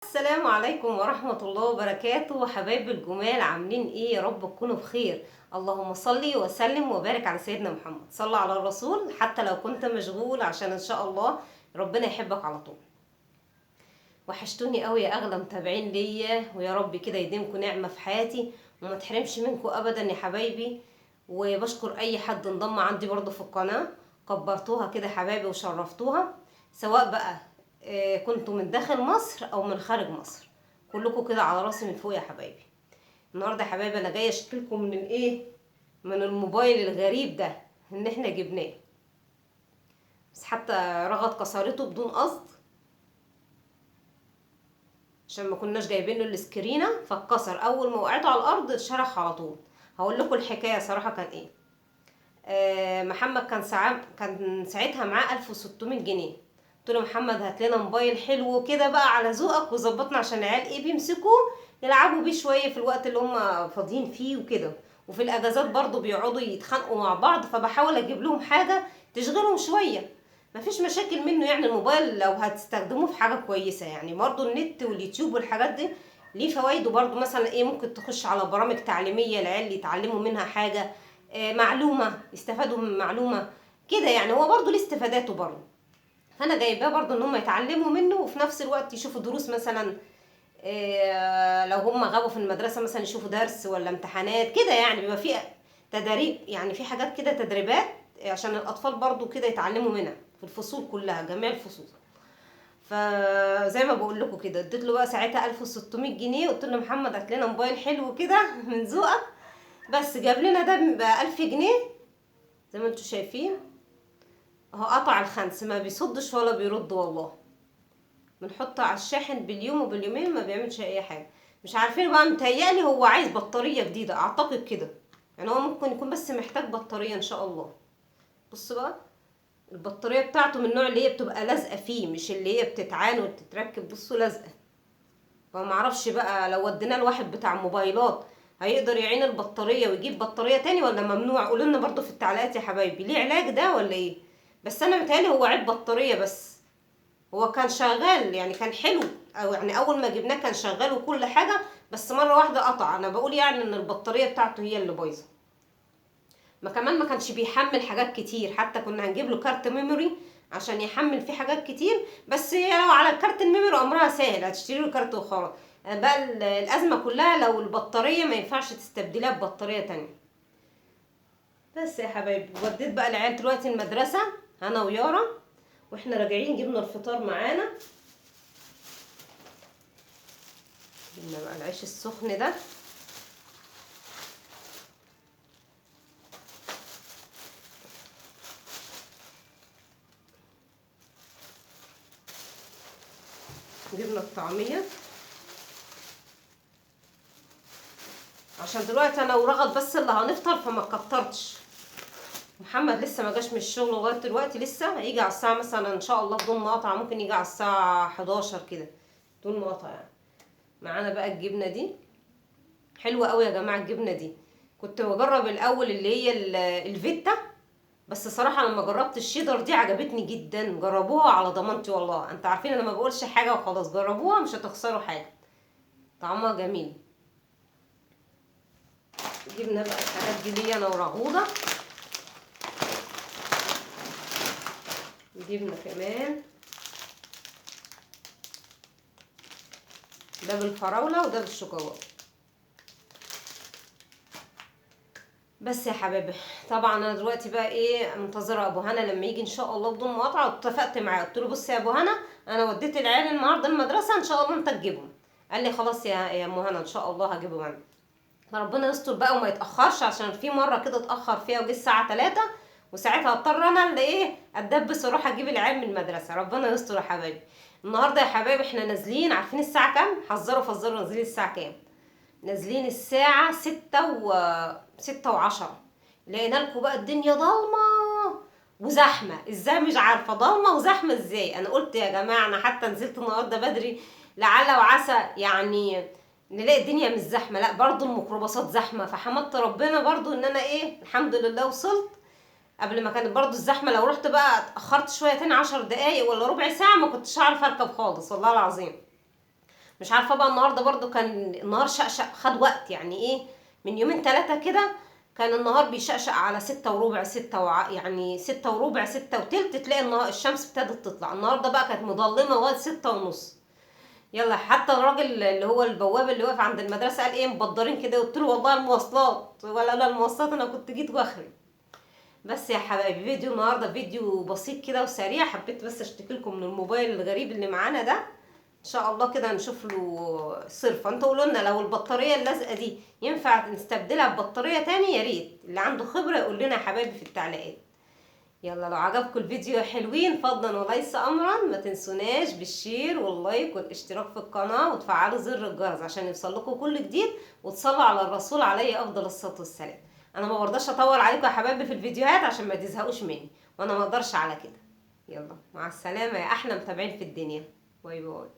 السلام عليكم ورحمة الله وبركاته، حبايب الجمال، عاملين ايه؟ يا رب تكونوا بخير. اللهم صلي وسلم وبارك على سيدنا محمد. صلى على الرسول حتى لو كنت مشغول، عشان ان شاء الله ربنا يحبك على طول. وحشتوني قوي يا اغلى متابعين ليا، ويا رب كده يديمكم نعمة في حياتي وما تحرمش منكم ابدا يا حبايبي. وبشكر اي حد انضم عندي برضو في القناة، كبرتوها كده حبايبي وشرفتوها، سواء بقى كنتوا من داخل مصر او من خارج مصر. كلكم كده على راسي من فوق يا حبايبي. النهارده يا حبايبي انا جايه اشكي لكم من ايه، من الموبايل الغريب ده ان احنا جبناه، بس حتى رغد كسرته بدون قصد، عشان ما كناش جايبين له السكرينه فاتكسر. اول ما وقعته على الارض اتشرخ على طول. هقول لكم الحكايه صراحه كان ايه. محمد كان ساعتها معاه 1600 جنيه. قلت له محمد هات لنا موبايل حلو كده بقى على ذوقك وظبطنا، عشان العيال ايه بيمسكوه يلعبوا بيه شويه في الوقت اللي هم فاضيين فيه وكده، وفي الاجازات برضو بيقعدوا يتخانقوا مع بعض، فبحاول اجيب لهم حاجه تشغلهم شويه. مفيش مشاكل منه يعني الموبايل لو هتستخدموه في حاجه كويسه، يعني برضو النت واليوتيوب والحاجات دي ليه فوائده برضو. مثلا ايه، ممكن تخش على برامج تعليميه العيال يتعلموا منها حاجه، معلومه يستفادوا من معلومه كده، يعني هو برضو ليه استفاداته برضو. فانا جايباه برضو ان هم يتعلموا منه، وفي نفس الوقت يشوفوا دروس مثلا، لو هم غابوا في المدرسه مثلا يشوفوا درس ولا امتحانات كده، يعني بيبقى في تدريب، يعني في حاجات كده تدريبات عشان الاطفال برضو كده يتعلموا منها في الفصول كلها، جميع الفصول. فزي ما بقول لكم كده، اديت له بقى ساعتها 1600 جنيه، قلت له محمد هات لنا موبايل حلو كده من ذوقك. بس جاب لنا ده ب 1000 جنيه، زي ما انتم شايفين اهو. قطع الخمس، ما بيصدش ولا بيرد والله. بنحطه على الشاحن باليوم وباليومين ما بيعملش اي حاجه. مش عارفين بقى، متهيألي هو عايز بطاريه جديده اعتقد كده، يعني هو ممكن يكون بس محتاج بطاريه ان شاء الله. بص بقى، البطاريه بتاعته من النوع اللي هي بتبقى لازقه فيه، مش اللي هي بتتعان وتتركب. بصوا لازقه. فما اعرفش بقى لو وديناه لواحد بتاع موبايلات هيقدر يعين البطاريه ويجيب بطاريه تاني، ولا ممنوع؟ قولوا لنا برضو في التعليقات يا حبايبي، ليه علاج ده ولا ايه؟ بس انا متهيألي هو عيب بطاريه بس. هو كان شغال يعني، كان حلو، او يعني اول ما جبناه كان شغال وكل حاجه، بس مره واحده قطع. انا بقول يعني ان البطاريه بتاعته هي اللي بايظه. ما كمان ما كانش بيحمل حاجات كتير، حتى كنا هنجيب له كارت ميموري عشان يحمل فيه حاجات كتير، بس لو على الكارت الميموري امرها سهل، هتشتري له كارت وخلاص. بقى الازمه كلها لو البطاريه ما ينفعش تستبدلها ببطاريه تانية. بس يا حبايبي، وديت بقى العيال دلوقتي المدرسه انا ويارا، واحنا راجعين جبنا الفطار معانا. جبنا بقى العيش السخن ده، جبنا الطعميه، عشان دلوقتي انا ورغد بس اللي هنفطر فما كترتش. محمد لسه ما جاش من الشغل لغايه دلوقتي، لسه هيجي على الساعه مثلا ان شاء الله بدون مقاطعه، ممكن يجي على الساعه 11 كده بدون مقاطعه يعني. معانا بقى الجبنه دي، حلوه قوي يا جماعه الجبنه دي. كنت بجرب الاول اللي هي الفيتا، بس صراحه لما جربت الشيدر دي عجبتني جدا. جربوها على ضمانتي والله، انت عارفين انا ما بقولش حاجه وخلاص، جربوها مش هتخسروا حاجه، طعمها جميل. جبنا بقى الحاجات دي ليا انا ورغوده. جبنا كمان ده بالفراوله وده بالشوكولاته. بس يا حبايبي، طبعا انا دلوقتي بقى ايه، منتظره ابو هنا لما يجي ان شاء الله بدون مقاطعه. واتفقت معاه قلت له بص يا ابو هنا، انا وديت العيال النهارده المدرسه، ان شاء الله انت تجيبهم. قال لي خلاص يا ام هنا ان شاء الله هجيبهم انا. فربنا يستر بقى وما يتاخرش، عشان في مره كده اتاخر فيها وجه الساعه 3، وساعتها اضطر انا اللي ايه اتدبس واروح اجيب العيال من المدرسه. ربنا يستر يا حبايبي. النهارده يا حبايبي احنا نازلين، عارفين الساعه كام؟ حذروا فزروا، نازلين الساعه كام؟ نازلين الساعة 6:10. لقينا لكم بقى الدنيا ضلمة وزحمة. ازاي مش عارفة ضلمة وزحمة ازاي؟ انا قلت يا جماعة، انا حتى نزلت النهاردة بدري لعل وعسى يعني نلاقي الدنيا مش زحمة، لا برضو الميكروباصات زحمة. فحمدت ربنا برضو ان انا ايه، الحمد لله وصلت قبل ما كانت برضو الزحمة. لو رحت بقى اتأخرت شوية تاني 10 دقايق ولا ربع ساعة ما كنتش هعرف اركب خالص والله العظيم. مش عارفه بقى النهارده برضو كان النهار شقشق، خد وقت يعني ايه، من يومين ثلاثه كده كان النهار بيشقشق على 6:15 يعني 6:15 6:وتلت تلاقي النهار الشمس ابتدت تطلع. النهارده بقى كانت مظلمه لغايه 6:30. يلا حتى الراجل اللي هو البواب اللي واقف عند المدرسه قال ايه مبدرين كده، قلت له والله المواصلات، ولا لا المواصلات انا كنت جيت واخري. بس يا حبايبي فيديو النهارده فيديو بسيط كده وسريع، حبيت بس اشتكي لكم من الموبايل الغريب اللي معانا ده. ان شاء الله كده نشوف له صرفه. انتوا قولوا لنا لو البطاريه اللازقه دي ينفع نستبدلها ببطاريه تاني، يا ريت اللي عنده خبره يقول لنا يا حبايبي في التعليقات. يلا لو عجبكم الفيديو يا حلوين فضلا وليس امرا ما تنسوناش بالشير واللايك والاشتراك في القناه وتفعلوا زر الجرس عشان يوصل لكم كل جديد، وتصلوا على الرسول عليه افضل الصلاه والسلام. انا ما برضاش اطول عليكم يا حبايبي في الفيديوهات عشان ما تزهقوش مني، وانا ما اقدرش على كده. يلا مع السلامه يا احلى متابعين في الدنيا. باي باي.